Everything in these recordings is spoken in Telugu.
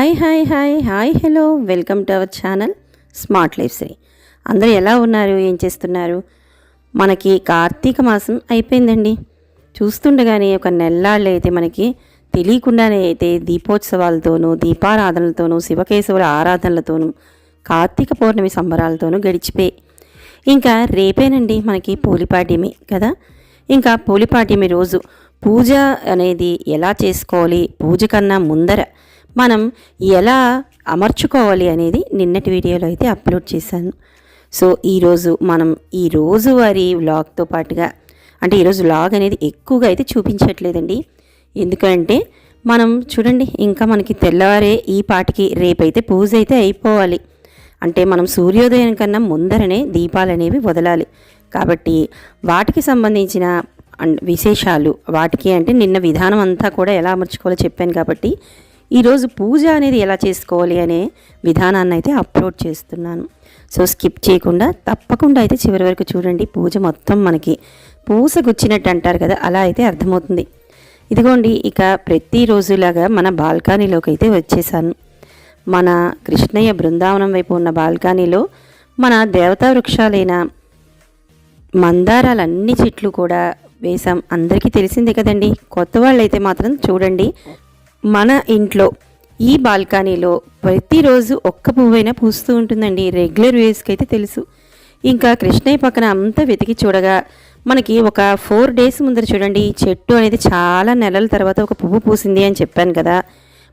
Hi hi hi hi hello welcome to our channel smart life Sri. అందరూ ఎలా ఉన్నారు, ఏం చేస్తున్నారు? మనకి కార్తీక మాసం అయిపోయిందండి. చూస్తుండగానే ఒక నెల్లాళ్ళు అయితే మనకి తెలియకుండానే అయితే దీపోత్సవాలతోనూ దీపారాధనలతోనూ శివకేశవుల ఆరాధనలతోనూ కార్తీక పౌర్ణమి సంబరాలతోనూ గడిచిపోయి ఇంకా రేపేనండి మనకి పోలిపాడ్యమి కదా. ఇంకా పోలిపాడ్యమి రోజు పూజ అనేది ఎలా చేసుకోవాలి, పూజ కన్నా ముందర మనం ఎలా అమర్చుకోవాలి అనేది నిన్నటి వీడియోలో అయితే అప్లోడ్ చేశాను. సో ఈరోజు మనం ఈ రోజువారీ వ్లాగ్తో పాటుగా, అంటే ఈరోజు వ్లాగ్ అనేది ఎక్కువగా అయితే చూపించట్లేదండి. ఎందుకంటే మనం చూడండి, ఇంకా మనకి తెల్లవారే ఈ పాటికి రేపైతే పూజ అయితే అయిపోవాలి. అంటే మనం సూర్యోదయం కన్నా ముందరనే దీపాలు అనేవి వదలాలి. కాబట్టి వాటికి సంబంధించిన విశేషాలు, వాటికి అంటే నిన్న విధానం అంతా కూడా ఎలా అమర్చుకోవాలో చెప్పాను. కాబట్టి ఈరోజు పూజ అనేది ఎలా చేసుకోవాలి అనే విధానాన్ని అయితే అప్లోడ్ చేస్తున్నాను. సో స్కిప్ చేయకుండా తప్పకుండా అయితే చివరి వరకు చూడండి. పూజ మొత్తం మనకి పూసగుచ్చినట్టు అంటారు కదా, అలా అయితే అర్థమవుతుంది. ఇదిగోండి, ఇక ప్రతిరోజులాగా మన బాల్కనీలోకి అయితే వచ్చేసాను. మన కృష్ణయ్య బృందావనం వైపు ఉన్న బాల్కనీలో మన దేవతా వృక్షాలైన మందారాలన్ని చెట్లు కూడా వేసాం. అందరికీ తెలిసిందే కదండి. కొత్త వాళ్ళు అయితే మాత్రం చూడండి, మన ఇంట్లో ఈ బాల్కనీలో ప్రతిరోజు ఒక్క పువ్వైనా పూస్తూ ఉంటుందండి. రెగ్యులర్ వ్యూస్కి అయితే తెలుసు. ఇంకా కృష్ణయ్య పక్కన అంతా వెతికి చూడగా మనకి ఒక 4 days ముందర చూడండి, చెట్టు అనేది చాలా నెలల తర్వాత ఒక పువ్వు పూసింది అని చెప్పాను కదా.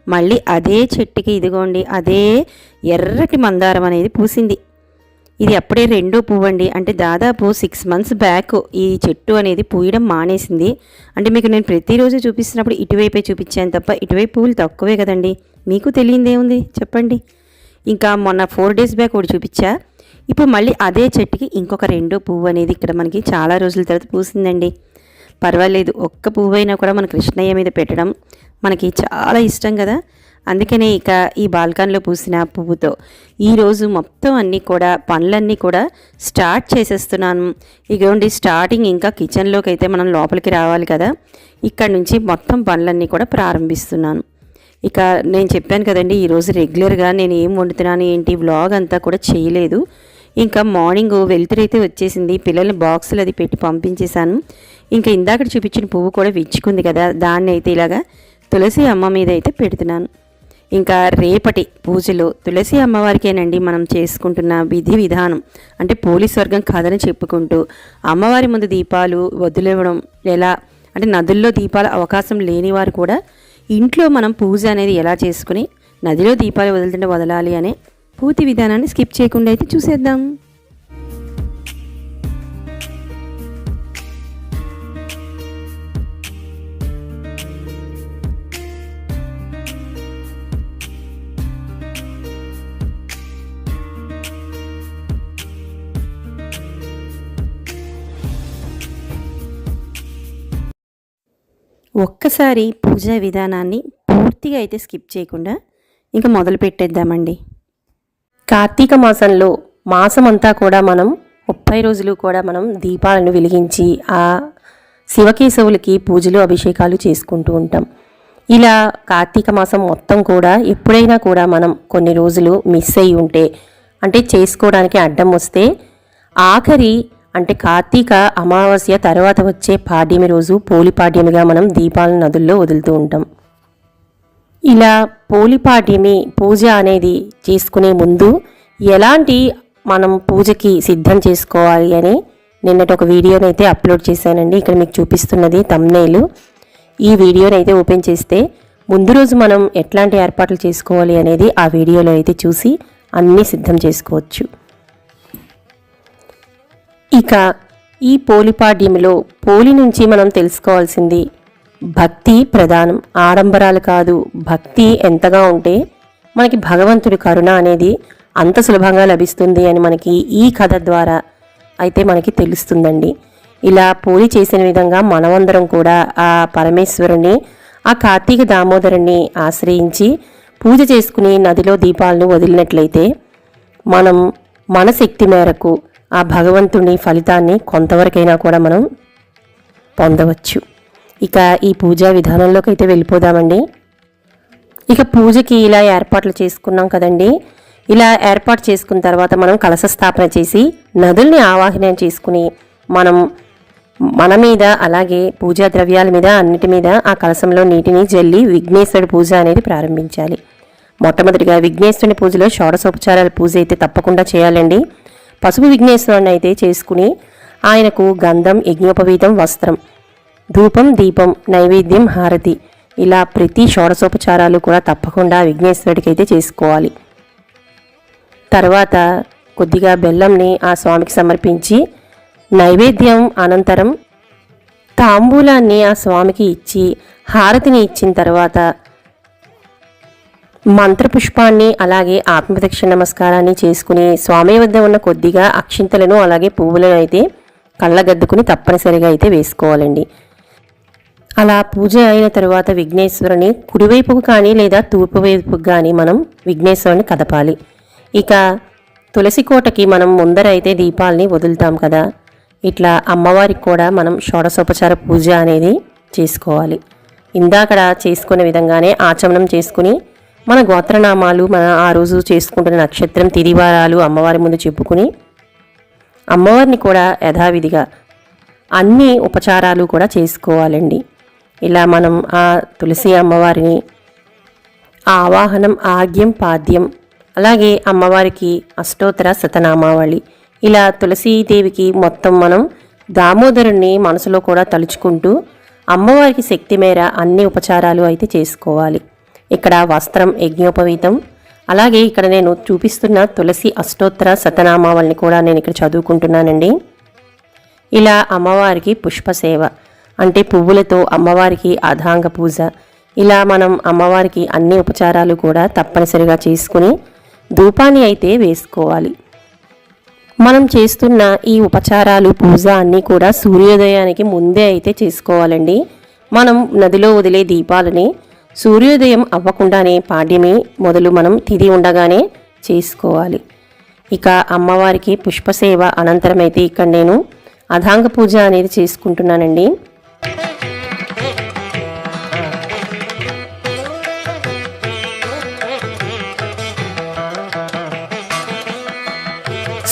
మళ్ళీ అదే చెట్టుకి ఇదిగోండి అదే ఎర్రటి మందారం అనేది పూసింది. ఇది అప్పుడే 2వ పువ్వు అండి. అంటే దాదాపు 6 months బ్యాక్ ఈ చెట్టు అనేది పూయడం మానేసింది. అంటే మీకు నేను ప్రతిరోజు చూపిస్తున్నప్పుడు ఇటువైపే చూపించాను తప్ప ఇటువైపు పువ్వులు తక్కువే కదండి. మీకు తెలియదేముంది చెప్పండి. ఇంకా మొన్న 4 days బ్యాక్ ఒకటి చూపించా. ఇప్పుడు మళ్ళీ అదే చెట్టుకి ఇంకొక 2వ పువ్వు అనేది ఇక్కడ మనకి చాలా రోజుల తర్వాత పూసిందండి. పర్వాలేదు, ఒక్క పువ్వు అయినా కూడా మన కృష్ణయ్య మీద పెట్టడం మనకి చాలా ఇష్టం కదా. అందుకనే ఇక ఈ బాల్కనీలో పూసిన పువ్వుతో ఈరోజు మొత్తం అన్నీ కూడా పనులన్నీ కూడా స్టార్ట్ చేసేస్తున్నాను. ఇగోండి, స్టార్టింగ్ ఇంకా కిచెన్లోకి అయితే మనం లోపలికి రావాలి కదా. ఇక్కడ నుంచి మొత్తం పనులన్నీ కూడా ప్రారంభిస్తున్నాను. ఇక నేను చెప్పాను కదండి, ఈరోజు రెగ్యులర్గా నేను ఏం వండుతున్నాను ఏంటి వ్లాగ్ అంతా కూడా చేయలేదు. ఇంకా మార్నింగ్ వెలుతురైతే వచ్చేసింది, పిల్లల్ని బాక్సులు అది పెట్టి పంపించేశాను. ఇంకా ఇందాక చూపించిన పువ్వు కూడా విచ్చుకుంది కదా, దాన్ని అయితే ఇలాగా తులసి అమ్మ మీద అయితే పెడుతున్నాను. ఇంకా రేపటి పూజలో తులసి అమ్మవారికేనండి మనం చేసుకుంటున్న విధి విధానం. అంటే పోలీస్ వర్గం కాదని చెప్పుకుంటూ అమ్మవారి ముందు దీపాలు వదిలేవడం ఎలా, అంటే నదుల్లో దీపాల అవకాశం లేని వారు కూడా ఇంట్లో మనం పూజ అనేది ఎలా చేసుకుని నదిలో దీపాలు వదులుతుంటే వదలాలి అనే పూర్తి విధానాన్ని స్కిప్ చేయకుండా అయితే చూసేద్దాం. ఒక్కసారి పూజా విధానాన్ని పూర్తిగా అయితే స్కిప్ చేయకుండా ఇంకా మొదలు పెట్టేద్దామండి. కార్తీక మాసంలో మాసమంతా కూడా మనం 30 రోజులు కూడా మనం దీపాలను వెలిగించి ఆ శివకేశవులకి పూజలు అభిషేకాలు చేసుకుంటూ ఉంటాం. ఇలా కార్తీక మాసం మొత్తం కూడా ఎప్పుడైనా కూడా మనం కొన్ని రోజులు మిస్ అయ్యి ఉంటే, అంటే చేసుకోవడానికి అడ్డం వస్తే, ఆఖరి అంటే కార్తీక అమావాస్య తర్వాత వచ్చే పాడ్యమి రోజు పోలిపాడ్యమిగా మనం దీపాలను నదుల్లో వదులుతూ ఉంటాం. ఇలా పోలిపాడ్యమి పూజ అనేది చేసుకునే ముందు ఎలాంటి మనం పూజకి సిద్ధం చేసుకోవాలి అని నిన్నటి ఒక వీడియోని అయితే అప్లోడ్ చేశానండి. ఇక్కడ మీకు చూపిస్తున్నది థంబ్నెయిల్. ఈ వీడియోని అయితే ఓపెన్ చేస్తే ముందు రోజు మనం ఎట్లాంటి ఏర్పాట్లు చేసుకోవాలి అనేది ఆ వీడియోలో అయితే చూసి అన్నీ సిద్ధం చేసుకోవచ్చు. ఇక ఈ పోలిపాడ్యమిలో పోలి నుంచి మనం తెలుసుకోవాల్సింది భక్తి ప్రధానం, ఆడంబరాలు కాదు. భక్తి ఎంతగా ఉంటే మనకి భగవంతుడి కరుణ అనేది అంత సులభంగా లభిస్తుంది అని మనకి ఈ కథ ద్వారా అయితే మనకి తెలుస్తుందండి. ఇలా పోలి చేసిన విధంగా మనమందరం కూడా ఆ పరమేశ్వరుని, ఆ కార్తీక దామోదరుని ఆశ్రయించి పూజ చేసుకుని నదిలో దీపాలను వదిలినట్లయితే మనం మన శక్తి మేరకు ఆ భగవంతుని ఫలితాన్ని కొంతవరకైనా కూడా మనం పొందవచ్చు. ఇక ఈ పూజా విధానంలోకి అయితే వెళ్ళిపోదామండి. ఇక పూజకి ఇలా ఏర్పాట్లు చేసుకున్నాం కదండి. ఇలా ఏర్పాటు చేసుకున్న తర్వాత మనం కలశ స్థాపన చేసి నదుల్ని ఆవాహన చేసుకుని మనం మన మీద అలాగే పూజా ద్రవ్యాల మీద అన్నిటి మీద ఆ కలశంలో నీటిని జల్లి విఘ్నేశ్వరుడి పూజ అనేది ప్రారంభించాలి. మొట్టమొదటిగా విఘ్నేశ్వరుని పూజలో షోడశోపచారాల పూజ అయితే తప్పకుండా చేయాలండి. పసుపు విఘ్నేశ్వరుని అయితే చేసుకుని ఆయనకు గంధం, యజ్ఞోపవీతం, వస్త్రం, ధూపం, దీపం, నైవేద్యం, హారతి ఇలా ప్రతి షోడశోపచారాలు కూడా తప్పకుండా విఘ్నేశ్వరుడికి అయితే చేసుకోవాలి. తర్వాత కొద్దిగా బెల్లంని ఆ స్వామికి సమర్పించి నైవేద్యం అనంతరం తాంబూలాన్ని ఆ స్వామికి ఇచ్చి హారతిని ఇచ్చిన తర్వాత మంత్రపుష్పాన్ని అలాగే ఆత్మదక్షిణ నమస్కారాన్ని చేసుకుని స్వామి వద్ద ఉన్న కొద్దిగా అక్షింతలను అలాగే పువ్వులను అయితే కళ్ళగద్దుకుని తప్పనిసరిగా అయితే వేసుకోవాలండి. అలా పూజ అయిన తర్వాత విఘ్నేశ్వరుని కుడివైపుకు కానీ లేదా తూర్పు వైపుకు కానీ మనం విఘ్నేశ్వరుని కదపాలి. ఇక తులసి కోటకి మనం ముందర అయితే దీపాలని వదులుతాం కదా, ఇట్లా అమ్మవారికి కూడా మనం షోడశోపచార పూజ అనేది చేసుకోవాలి. ఇందాకడ చేసుకునే విధంగానే ఆచమనం చేసుకుని మన గోత్రనామాలు, మన ఆ రోజు చేసుకుంటున్న నక్షత్రం, తిరివారాలు అమ్మవారి ముందు చెప్పుకుని అమ్మవారిని కూడా యథావిధిగా అన్ని ఉపచారాలు కూడా చేసుకోవాలండి. ఇలా మనం ఆ తులసి అమ్మవారిని ఆవాహనం, ఆగ్యం, పాద్యం అలాగే అమ్మవారికి అష్టోత్తర శతనామావళి ఇలా తులసీదేవికి మొత్తం మనం దామోదరుణ్ణి మనసులో కూడా తలుచుకుంటూ అమ్మవారికి శక్తి మేర అన్ని ఉపచారాలు అయితే చేసుకోవాలి. ఇక్కడ వస్త్రం, యజ్ఞోపవీతం అలాగే ఇక్కడ నేను చూపిస్తున్న తులసి అష్టోత్తర శతనామావళిని కూడా నేను ఇక్కడ చదువుకుంటున్నానండి. ఇలా అమ్మవారికి పుష్పసేవ అంటే పువ్వులతో అమ్మవారికి అధాంగ పూజ, ఇలా మనం అమ్మవారికి అన్ని ఉపచారాలు కూడా తప్పనిసరిగా చేసుకుని ధూపాన్ని అయితే వేసుకోవాలి. మనం చేస్తున్న ఈ ఉపచారాలు, పూజ అన్నీ కూడా సూర్యోదయానికి ముందే అయితే చేసుకోవాలండి. మనం నదిలో వదిలే దీపాలని సూర్యోదయం అవ్వకుండానే పాడ్యమి మొదలు మనం తిది ఉండగానే చేసుకోవాలి. ఇక అమ్మవారికి పుష్పసేవ అనంతరం అయితే ఇక్కడ నేను అధాంగ పూజ అనేది చేసుకుంటున్నానండి.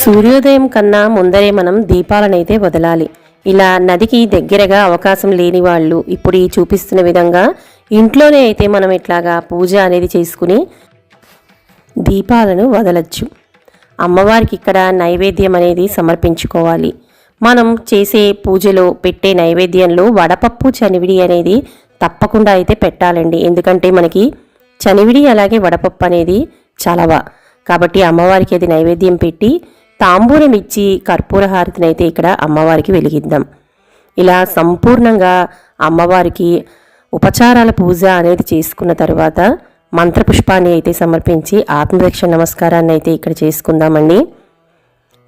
సూర్యోదయం కన్నా ముందరే మనం దీపాలనైతే వదలాలి. ఇలా నదికి దగ్గరగా అవకాశం లేని వాళ్ళు ఇప్పుడు ఈ చూపిస్తున్న విధంగా ఇంట్లోనే అయితే మనం ఇట్లాగా పూజ అనేది చేసుకుని దీపాలను వదలచ్చు. అమ్మవారికి ఇక్కడ నైవేద్యం అనేది సమర్పించుకోవాలి. మనం చేసే పూజలో పెట్టే నైవేద్యంలో వడపప్పు, చనివిడి అనేది తప్పకుండా అయితే పెట్టాలండి. ఎందుకంటే మనకి చనివిడి అలాగే వడపప్పు అనేది చలవ కాబట్టి అమ్మవారికి అది నైవేద్యం పెట్టి తాంబూలం ఇచ్చి కర్పూర హారతిని అయితే ఇక్కడ అమ్మవారికి వెలిగిద్దాం. ఇలా సంపూర్ణంగా అమ్మవారికి ఉపచారాల పూజ అనేది చేసుకున్న తర్వాత మంత్రపుష్పాన్ని అయితే సమర్పించి ఆత్మదక్షిణ నమస్కారాన్ని అయితే ఇక్కడ చేసుకుందామండి.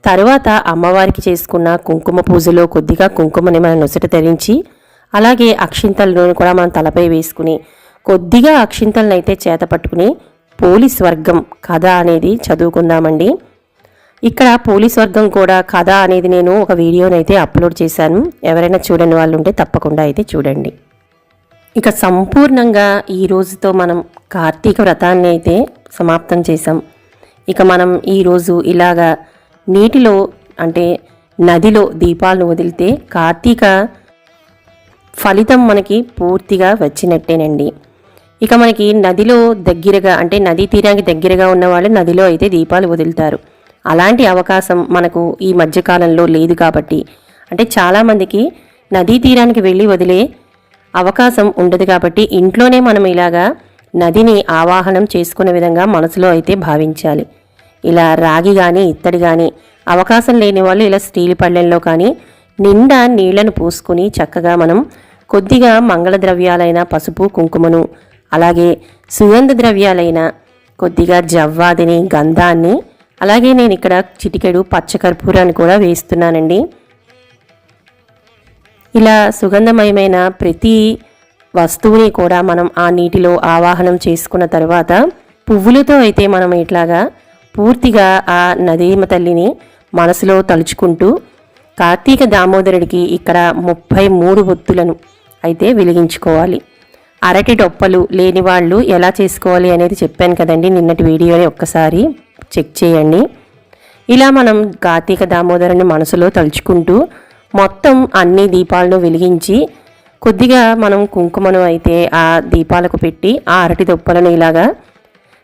తర్వాత అమ్మవారికి చేసుకున్న కుంకుమ పూజలో కొద్దిగా కుంకుమని మనం నొసట ధరించి అలాగే అక్షింతలను కూడా మనం తలపై వేసుకుని కొద్దిగా అక్షింతలను అయితే చేత పట్టుకుని పోలీస్ వర్గం కథ అనేది చదువుకుందామండి. ఇక్కడ పోలీస్ వర్గం కూడా కథ అనేది నేను ఒక వీడియోనైతే అప్లోడ్ చేశాను. ఎవరైనా చూడని వాళ్ళు ఉంటే తప్పకుండా అయితే చూడండి. ఇక సంపూర్ణంగా ఈ రోజుతో మనం కార్తీక వ్రతాన్ని అయితే సమాప్తం చేసాం. ఇక మనం ఈరోజు ఇలాగా నీటిలో అంటే నదిలో దీపాలను వదిలితే కార్తీక ఫలితం మనకి పూర్తిగా వచ్చినట్టేనండి. ఇక మనకి నదిలో దగ్గరగా అంటే నదీ తీరానికి దగ్గరగా ఉన్న వాళ్ళు నదిలో అయితే దీపాలు వదులుతారు. అలాంటి అవకాశం మనకు ఈ మధ్యకాలంలో లేదు కాబట్టి అంటే చాలామందికి నదీ తీరానికి వెళ్ళి వదిలే అవకాశం ఉండదు కాబట్టి ఇంట్లోనే మనం ఇలాగా నదిని ఆవాహనం చేసుకునే విధంగా మనసులో అయితే భావించాలి. ఇలా రాగి కానీ ఇత్తడి కానీ అవకాశం లేని వాళ్ళు ఇలా స్టీల్ పళ్ళెంలో కానీ నిండా నీళ్లను పోసుకుని చక్కగా మనం కొద్దిగా మంగళ ద్రవ్యాలైన పసుపు, కుంకుమను అలాగే సుగంధ ద్రవ్యాలైన కొద్దిగా జవ్వాదిని, గంధాన్ని అలాగే నేను ఇక్కడ చిటికెడు పచ్చకర్పూరాన్ని కూడా వేస్తున్నానండి. ఇలా సుగంధమయమైన ప్రతి వస్తువుని కూడా మనం ఆ నీటిలో ఆవాహనం చేసుకున్న తర్వాత పువ్వులతో అయితే మనం ఇట్లాగా పూర్తిగా ఆ నదీమ తల్లిని మనసులో తలుచుకుంటూ కార్తీక దామోదరుడికి ఇక్కడ 33 ఒత్తులను అయితే వెలిగించుకోవాలి. అరటి డొప్పలు లేని వాళ్ళు ఎలా చేసుకోవాలి అనేది చెప్పాను కదండి నిన్నటి వీడియోని ఒక్కసారి చెక్ చేయండి. ఇలా మనం కార్తీక దామోదరుని మనసులో తలుచుకుంటూ మొత్తం అన్ని దీపాలను వెలిగించి కొద్దిగా మనం కుంకుమను అయితే ఆ దీపాలకు పెట్టి ఆ అరటి దొప్పలను ఇలాగా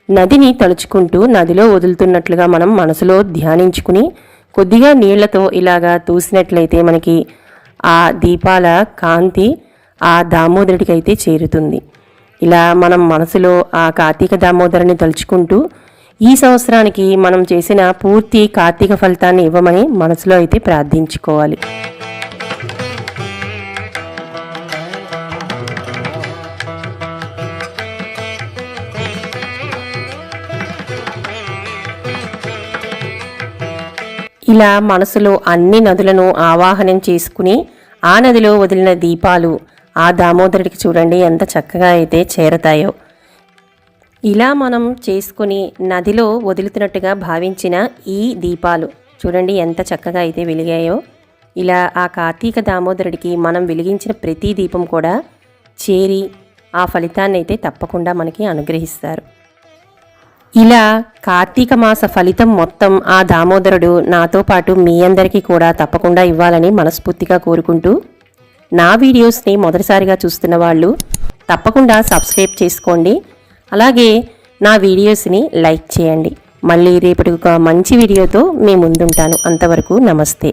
నదిని తలుచుకుంటూ నదిలో వదులుతున్నట్లుగా మనం మనసులో ధ్యానించుకుని కొద్దిగా నీళ్లతో ఇలాగా తూసినట్లయితే మనకి ఆ దీపాల కాంతి ఆ దామోదరుడికి అయితే చేరుతుంది. ఇలా మనం మనసులో ఆ కార్తీక దామోదరుని తలుచుకుంటూ ఈ సంవత్సరానికి మనం చేసిన పూర్తి కార్తీక ఫలితాన్ని ఇవ్వమని మనసులో అయితే ప్రార్థించుకోవాలి. ఇలా మనసులో అన్ని నదులను ఆవాహనం చేసుకుని ఆ నదిలో వదిలిన దీపాలు ఆ దామోదరుడికి చూడండి ఎంత చక్కగా అయితే చేరతాయో. ఇలా మనం చేసుకుని నదిలో వదులుతున్నట్టుగా భావించిన ఈ దీపాలు చూడండి ఎంత చక్కగా అయితే వెలిగాయో. ఇలా ఆ కార్తీక దామోదరుడికి మనం వెలిగించిన ప్రతి దీపం కూడా చేరి ఆ ఫలితాన్ని అయితే తప్పకుండా మనకి అనుగ్రహిస్తారు. ఇలా కార్తీక మాస ఫలితం మొత్తం ఆ దామోదరుడు నాతో పాటు మీ అందరికీ కూడా తప్పకుండా ఇవ్వాలని మనస్ఫూర్తిగా కోరుకుంటూ నా వీడియోస్ని మొదటిసారిగా చూస్తున్న వాళ్ళు తప్పకుండా సబ్స్క్రైబ్ చేసుకోండి. అలాగే నా వీడియోస్ని లైక్ చేయండి. మళ్ళీ రేపటి ఒక మంచి వీడియోతో మీ ముందుంటాను. అంతవరకు నమస్తే.